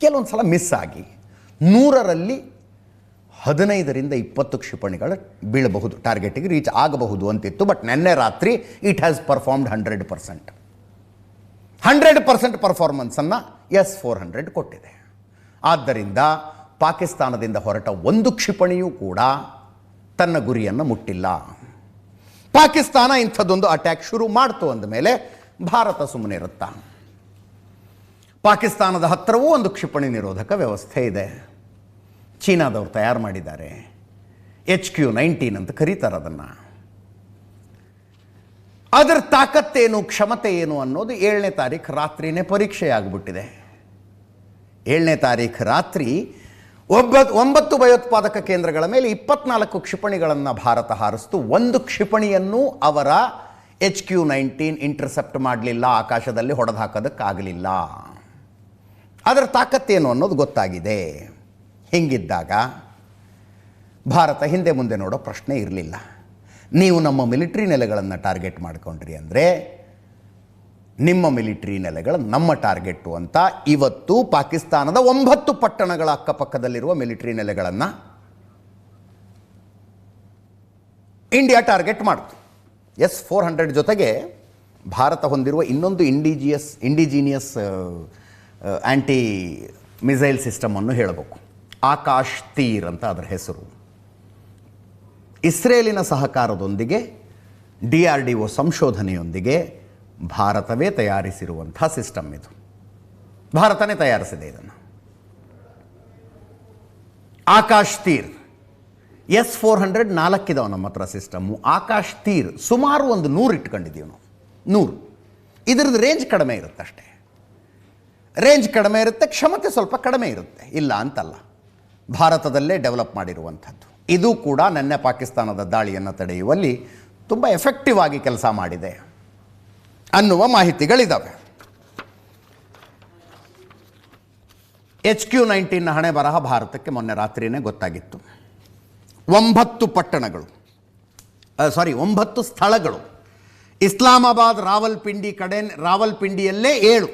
ಕೆಲವೊಂದು ಸಲ ಮಿಸ್ ಆಗಿ 100ರಲ್ಲಿ 15ರಿಂದ 20 ಕ್ಷಿಪಣಿಗಳು ಬೀಳಬಹುದು, ಟಾರ್ಗೆಟಿಗೆ ರೀಚ್ ಆಗಬಹುದು ಅಂತಿತ್ತು. ಬಟ್ ನಿನ್ನೆ ರಾತ್ರಿ ಇಟ್ ಹ್ಯಾಸ್ ಪರ್ಫಾರ್ಮ್ಡ್ 100% ಪರ್ಫಾರ್ಮೆನ್ಸನ್ನು S-400 ಕೊಟ್ಟಿದೆ. ಆದ್ದರಿಂದ ಪಾಕಿಸ್ತಾನದಿಂದ ಹೊರಟ ಒಂದು ಕ್ಷಿಪಣಿಯೂ ಕೂಡ ತನ್ನ ಗುರಿಯನ್ನು ಮುಟ್ಟಿಲ್ಲ. ಪಾಕಿಸ್ತಾನ ಇಂಥದ್ದೊಂದು ಅಟ್ಯಾಕ್ ಶುರು ಮಾಡ್ತು ಅಂದಮೇಲೆ ಭಾರತ ಸುಮ್ಮನೆ ಇರುತ್ತಾ? ಪಾಕಿಸ್ತಾನದ ಹತ್ತಿರವೂ ಒಂದು ಕ್ಷಿಪಣಿ ನಿರೋಧಕ ವ್ಯವಸ್ಥೆ ಇದೆ. ಚೀನಾದವರು ತಯಾರು ಮಾಡಿದ್ದಾರೆ. HQ-19 ಅಂತ ಕರೀತಾರೆ ಅದನ್ನು. ಅದರ ತಾಕತ್ತೇನು, ಕ್ಷಮತೆ ಏನು ಅನ್ನೋದು 7ನೇ ತಾರೀಖು ರಾತ್ರಿನೇ ಪರೀಕ್ಷೆ ಆಗಿಬಿಟ್ಟಿದೆ. 7ನೇ ತಾರೀಖು ರಾತ್ರಿ 9 ಭಯೋತ್ಪಾದಕ ಕೇಂದ್ರಗಳ ಮೇಲೆ 24 ಕ್ಷಿಪಣಿಗಳನ್ನು ಭಾರತ ಹಾರಿಸ್ತು. ಒಂದು ಕ್ಷಿಪಣಿಯನ್ನು ಅವರ HQ-19 ಇಂಟರ್ಸೆಪ್ಟ್ ಮಾಡಲಿಲ್ಲ, ಆಕಾಶದಲ್ಲಿ ಹೊಡೆದು ಹಾಕೋದಕ್ಕಾಗಲಿಲ್ಲ. ಅದರ ತಾಕತ್ತೇನು ಅನ್ನೋದು ಗೊತ್ತಾಗಿದೆ. ಹೀಗಿದ್ದಾಗ ಭಾರತ ಹಿಂದೆ ಮುಂದೆ ನೋಡೋ ಪ್ರಶ್ನೆ ಇರಲಿಲ್ಲ. ನೀವು ನಮ್ಮ ಮಿಲಿಟ್ರಿ ನೆಲೆಗಳನ್ನು ಟಾರ್ಗೆಟ್ ಮಾಡಿಕೊಂಡ್ರಿ ಅಂದರೆ ನಿಮ್ಮ ಮಿಲಿಟ್ರಿ ನೆಲೆಗಳು ನಮ್ಮ ಟಾರ್ಗೆಟ್ಟು ಅಂತ ಇವತ್ತು ಪಾಕಿಸ್ತಾನದ 9 ಪಟ್ಟಣಗಳ ಅಕ್ಕಪಕ್ಕದಲ್ಲಿರುವ ಮಿಲಿಟ್ರಿ ನೆಲೆಗಳನ್ನು ಇಂಡಿಯಾ ಟಾರ್ಗೆಟ್ ಮಾಡಿತು. S-400 ಜೊತೆಗೆ ಭಾರತ ಹೊಂದಿರುವ ಇನ್ನೊಂದು ಇಂಡಿಜಿನಿಯಸ್ ಆ್ಯಂಟಿ ಮಿಸೈಲ್ ಸಿಸ್ಟಮನ್ನು ಹೇಳಬೇಕು. ಆಕಾಶ್ ತೀರ್ ಅಂತ ಅದರ ಹೆಸರು. ಇಸ್ರೇಲಿನ ಸಹಕಾರದೊಂದಿಗೆ DRDO ಸಂಶೋಧನೆಯೊಂದಿಗೆ ಭಾರತವೇ ತಯಾರಿಸಿರುವಂಥ ಸಿಸ್ಟಮ್ ಇದು. ಭಾರತನೇ ತಯಾರಿಸಿದೆ ಇದನ್ನು. ಆಕಾಶ್ ತೀರ್ S-400 4 ಇದಾವೆ ನಮ್ಮ ಹತ್ರ ಸಿಸ್ಟಮ್ಮು. ಆಕಾಶ್ ತೀರ್ ಸುಮಾರು ಒಂದು 100 ಇಟ್ಕೊಂಡಿದ್ದೀವಿ ನಾವು. 100. ಇದರದ್ದು ರೇಂಜ್ ಕಡಿಮೆ ಇರುತ್ತೆ ಅಷ್ಟೇ. ರೇಂಜ್ ಕಡಿಮೆ ಇರುತ್ತೆ, ಕ್ಷಮತೆ ಸ್ವಲ್ಪ ಕಡಿಮೆ ಇರುತ್ತೆ, ಇಲ್ಲ ಅಂತಲ್ಲ. ಭಾರತದಲ್ಲೇ ಡೆವಲಪ್ ಮಾಡಿರುವಂಥದ್ದು. ಇದು ಕೂಡ ನೆನ್ನೆ ಪಾಕಿಸ್ತಾನದ ದಾಳಿಯನ್ನು ತಡೆಯುವಲ್ಲಿ ತುಂಬ ಎಫೆಕ್ಟಿವ್ ಆಗಿ ಕೆಲಸ ಮಾಡಿದೆ ಅನ್ನುವ ಮಾಹಿತಿಗಳಿದ್ದಾವೆ. HQ-19 ಹಣೆ ಬರಹ ಭಾರತಕ್ಕೆ ಮೊನ್ನೆ ರಾತ್ರಿಯೇ ಗೊತ್ತಾಗಿತ್ತು. 9 ಪಟ್ಟಣಗಳು, 9 ಸ್ಥಳಗಳು. ಇಸ್ಲಾಮಾಬಾದ್, ರಾವಲ್ಪಿಂಡಿಯಲ್ಲೇ 7.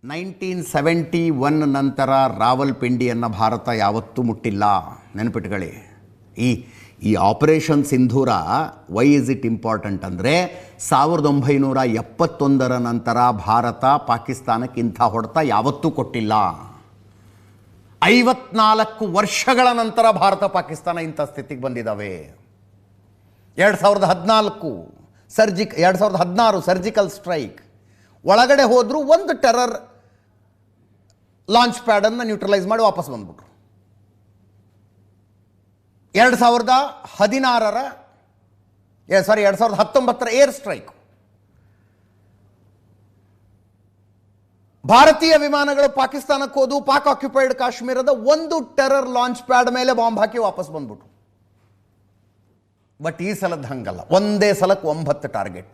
1971 ನಂತರ ರಾವಲ್ಪಿಂಡಿಯನ್ನು ಭಾರತ ಯಾವತ್ತೂ ಮುಟ್ಟಿಲ್ಲ. ನೆನಪಿಟ್ಕೊಳ್ಳಿ. ಈ operation Sindoor why is it important ಅಂದರೆ 1971 ನಂತರ ಭಾರತ ಪಾಕಿಸ್ತಾನಕ್ಕೆ ಇಂಥ ಹೊಡೆತ ಯಾವತ್ತೂ ಕೊಟ್ಟಿಲ್ಲ. 54 ವರ್ಷಗಳ ನಂತರ ಭಾರತ ಪಾಕಿಸ್ತಾನ ಇಂಥ ಸ್ಥಿತಿಗೆ ಬಂದಿದ್ದಾವೆ. 2014 2016 ಸರ್ಜಿಕಲ್ ಸ್ಟ್ರೈಕ್ ಒಳಗಡೆ ಹೋದರೂ ಒಂದು ಟೆರರ್ ಲಾಂಚ್ ಪ್ಯಾಡನ್ನು ನ್ಯೂಟ್ರಲೈಸ್ ಮಾಡಿ ವಾಪಸ್ ಬಂದ್ಬಿಟ್ರು. 2019 ಏರ್ ಸ್ಟ್ರೈಕ್, ಭಾರತೀಯ ವಿಮಾನಗಳು ಪಾಕಿಸ್ತಾನಕ್ಕೆ ಹೋದು ಪಾಕ್ ಆಕ್ಯುಪೈಡ್ ಕಾಶ್ಮೀರದ ಒಂದು ಟೆರರ್ ಲಾಂಚ್ ಪ್ಯಾಡ್ ಮೇಲೆ ಬಾಂಬ್ ಹಾಕಿ ವಾಪಸ್ ಬಂದ್ಬಿಟ್ರು. ಬಟ್ ಈ ಸಲದ ಹಂಗಲ್ಲ, ಒಂದೇ ಸಲಕ್ಕೆ 9 ಟಾರ್ಗೆಟ್.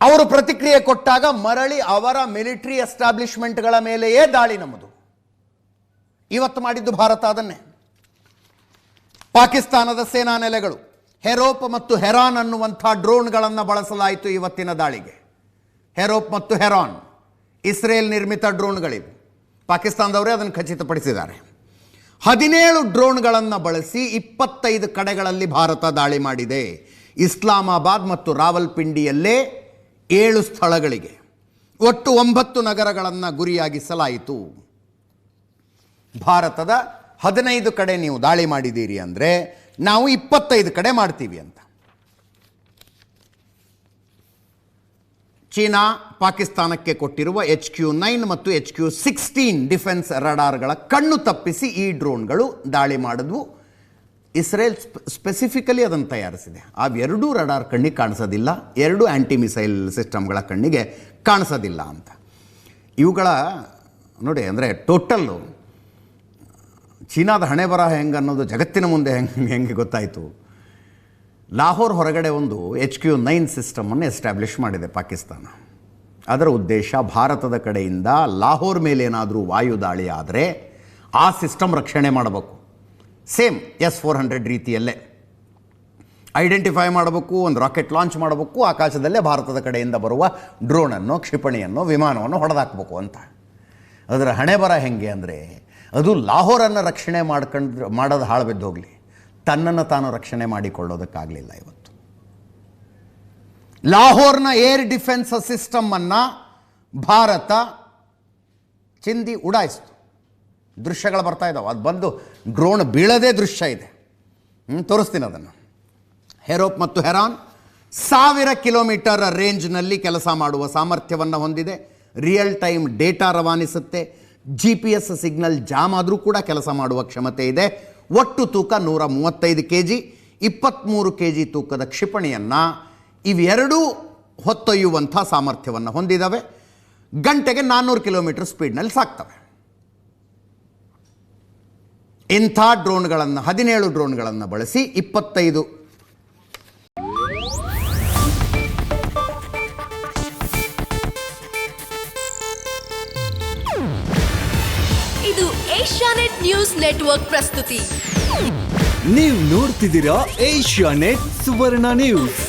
ಅವರು ಪ್ರತಿಕ್ರಿಯೆ ಕೊಟ್ಟಾಗ ಮರಳಿ ಅವರ ಮಿಲಿಟರಿ ಎಸ್ಟಾಬ್ಲಿಷ್ಮೆಂಟ್ಗಳ ಮೇಲೆಯೇ ದಾಳಿ ನಮ್ಮದು. ಇವತ್ತು ಮಾಡಿದ್ದು ಭಾರತ ಅದನ್ನೇ. ಪಾಕಿಸ್ತಾನದ ಸೇನಾ ನೆಲೆಗಳು, ಹೆರೋಪ್ ಮತ್ತು ಹೆರಾನ್ ಅನ್ನುವಂಥ ಡ್ರೋನ್ಗಳನ್ನು ಬಳಸಲಾಯಿತು ಇವತ್ತಿನ ದಾಳಿಗೆ. ಹೆರೋಪ್ ಮತ್ತು ಹೆರಾನ್ ಇಸ್ರೇಲ್ ನಿರ್ಮಿತ ಡ್ರೋನ್ಗಳಿವೆ. ಪಾಕಿಸ್ತಾನದವರೇ ಅದನ್ನು ಖಚಿತಪಡಿಸಿದ್ದಾರೆ. 17 ಡ್ರೋನ್ಗಳನ್ನು ಬಳಸಿ 25 ಕಡೆಗಳಲ್ಲಿ ಭಾರತ ದಾಳಿ ಮಾಡಿದೆ. ಇಸ್ಲಾಮಾಬಾದ್ ಮತ್ತು ರಾವಲ್ಪಿಂಡಿಯಲ್ಲೇ 7 ಸ್ಥಳಗಳಿಗೆ ಒಟ್ಟು 9 ನಗರಗಳನ್ನು ಗುರಿಯಾಗಿಸಲಾಯಿತು. ಭಾರತದ 15 ಕಡೆ ನೀವು ದಾಳಿ ಮಾಡಿದ್ದೀರಿ ಅಂದರೆ ನಾವು 25 ಕಡೆ ಮಾಡ್ತೀವಿ ಅಂತ. ಚೀನಾ ಪಾಕಿಸ್ತಾನಕ್ಕೆ ಕೊಟ್ಟಿರುವ HQ-9 ಮತ್ತು HQ-16 ಡಿಫೆನ್ಸ್ ರಡಾರ್ಗಳ ಕಣ್ಣು ತಪ್ಪಿಸಿ ಈ ಡ್ರೋನ್ಗಳು ದಾಳಿ ಮಾಡಿದ್ವು. ಇಸ್ರೇಲ್ ಸ್ಪೆಸಿಫಿಕಲಿ ಅದನ್ನು ತಯಾರಿಸಿದೆ. ಅವೆರಡೂ ರಡಾರ್ ಕಣ್ಣಿಗೆ ಕಾಣಿಸೋದಿಲ್ಲ, 2 ಆ್ಯಂಟಿ ಮಿಸೈಲ್ ಸಿಸ್ಟಮ್ಗಳ ಕಣ್ಣಿಗೆ ಕಾಣಿಸೋದಿಲ್ಲ ಅಂತ. ಇವುಗಳ ನೋಡಿ ಅಂದರೆ ಟೋಟಲ್ಲು ಚೀನಾದ ಹಣೆ ಬರಹ ಹೆಂಗೆ ಅನ್ನೋದು ಜಗತ್ತಿನ ಮುಂದೆ ಹೆಂಗೆ ಗೊತ್ತಾಯಿತು. ಲಾಹೋರ್ ಹೊರಗಡೆ ಒಂದು HQ-9 ಸಿಸ್ಟಮನ್ನು ಎಸ್ಟಾಬ್ಲಿಷ್ ಮಾಡಿದೆ ಪಾಕಿಸ್ತಾನ. ಅದರ ಉದ್ದೇಶ ಭಾರತದ ಕಡೆಯಿಂದ ಲಾಹೋರ್ ಮೇಲೇನಾದರೂ ವಾಯು ದಾಳಿ ಆದರೆ ಆ ಸಿಸ್ಟಮ್ ರಕ್ಷಣೆ ಮಾಡಬೇಕು. ಸೇಮ್ S-400 ರೀತಿಯಲ್ಲೇ. ಐಡೆಂಟಿಫೈ ಮಾಡಬೇಕು, ಒಂದು ರಾಕೆಟ್ ಲಾಂಚ್ ಮಾಡಬೇಕು, ಆಕಾಶದಲ್ಲೇ ಭಾರತದ ಕಡೆಯಿಂದ ಬರುವ ಡ್ರೋನನ್ನು, ಕ್ಷಿಪಣಿಯನ್ನು, ವಿಮಾನವನ್ನು ಹೊಡೆದಾಕಬೇಕು ಅಂತ. ಅದರ ಹಣೆ ಬರ ಹೆಂಗೆ ಅಂದರೆ, ಅದು ಲಾಹೋರನ್ನು ರಕ್ಷಣೆ ಮಾಡೋದು ಹಾಳು ಬಿದ್ದು ಹೋಗಲಿ, ತನ್ನನ್ನು ತಾನು ರಕ್ಷಣೆ ಮಾಡಿಕೊಳ್ಳೋದಕ್ಕಾಗಲಿಲ್ಲ. ಇವತ್ತು ಲಾಹೋರ್ನ ಏರ್ ಡಿಫೆನ್ಸ್ ಸಿಸ್ಟಮನ್ನು ಭಾರತ ಚಿಂದಿ ಉಡಾಯಿಸ್ತು. ದೃಶ್ಯಗಳು ಬರ್ತಾ ಇದ್ದಾವೆ, ಅದು ಬಂದು ಡ್ರೋನ್ ಬೀಳದೇ ದೃಶ್ಯ ಇದೆ. ತೋರಿಸ್ತೀನಿ ಅದನ್ನು. ಹೆರೋಪ್ ಮತ್ತು ಹೆರಾನ್ 1000 ಕಿಲೋಮೀಟರ್ ರೇಂಜ್ನಲ್ಲಿ ಕೆಲಸ ಮಾಡುವ ಸಾಮರ್ಥ್ಯವನ್ನು ಹೊಂದಿದೆ. ರಿಯಲ್ ಟೈಮ್ ಡೇಟಾ ರವಾನಿಸುತ್ತೆ. GPS ಸಿಗ್ನಲ್ ಜಾಮ್ ಆದರೂ ಕೂಡ ಕೆಲಸ ಮಾಡುವ ಕ್ಷಮತೆ ಇದೆ. ಒಟ್ಟು ತೂಕ 135 kg, 23 kg ತೂಕದ ಕ್ಷಿಪಣಿಯನ್ನು ಇವೆರಡೂ ಹೊತ್ತೊಯ್ಯುವಂಥ ಸಾಮರ್ಥ್ಯವನ್ನು ಹೊಂದಿದ್ದಾವೆ. ಗಂಟೆಗೆ 400 ಕಿಲೋಮೀಟರ್ ಸ್ಪೀಡ್ನಲ್ಲಿ ಸಾಕ್ತವೆ. ಇಂಥ ಡ್ರೋನ್ಗಳನ್ನು 17 ಡ್ರೋನ್ಗಳನ್ನು ಬಳಸಿ 25 ಇದು ಏಷ್ಯಾನೆಟ್ ನ್ಯೂಸ್ ನೆಟ್ವರ್ಕ್ ಪ್ರಸ್ತುತಿ. ನೀವು ನೋಡ್ತಿದ್ದೀರಾ ಏಷ್ಯಾನೆಟ್ ಸುವರ್ಣ ನ್ಯೂಸ್.